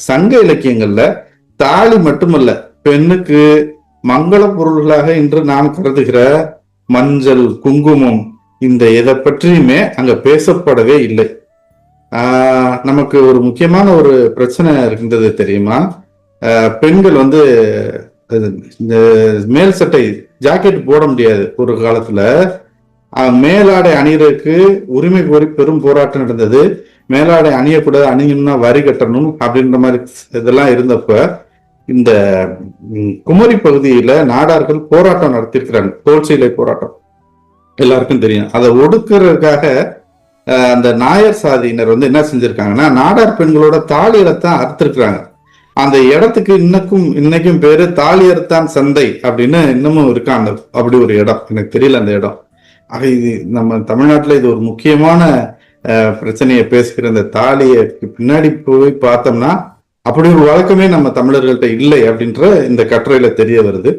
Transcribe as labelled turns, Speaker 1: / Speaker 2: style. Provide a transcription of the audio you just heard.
Speaker 1: சங்க இலக்கியங்கள்ல தாலி மட்டுமல்ல, பெண்ணுக்கு மங்கள பொருள்களாக இன்று நாம் கருதுகிற மஞ்சள், குங்குமம், இந்த எதை பற்றியுமே அங்க பேசப்படவே இல்லை. நமக்கு ஒரு முக்கியமான ஒரு பிரச்சனை இருக்கின்றது தெரியுமா? பெண்கள் வந்து இந்த மேல் சட்டை ஜாக்கெட் போட முடியாது ஒரு காலத்துல. மேலாடை அணியறதுக்கு உரிமை கோரி பெரும் போராட்டம் நடந்தது. மேலாடை அணியக்கூடாது, அணியணும்னா வரி கட்டணும் அப்படின்ற மாதிரி இதெல்லாம் இருந்தப்ப இந்த குமரி பகுதியில நாடார்கள் போராட்டம் நடத்திருக்கிறாங்க. தோல்சீலை போராட்டம் எல்லாருக்கும் தெரியும். அதை ஒடுக்குறதுக்காக அந்த நாயர் சாதியினர் வந்து என்ன செஞ்சிருக்காங்கன்னா, நாடார் பெண்களோட தாலியைத்தான் அறுத்திருக்கிறாங்க. அந்த இடத்துக்கு இன்னைக்கும் பேரு தாலியர்தான் சந்தை அப்படின்னு இன்னமும் இருக்கா. அந்த அப்படி ஒரு இடம், எனக்கு தெரியல அந்த இடம். ஆக இது நம்ம தமிழ்நாட்டுல இது ஒரு முக்கியமான பிரச்சனையை பேசுகிற இந்த தாலியக்கு பின்னாடி போய் பார்த்தோம்னா அப்படி ஒரு வழக்கமே நம்ம தமிழர்கள்ட்ட இல்லை அப்படின்ற இந்த கட்டுரையில தெரிய வருது.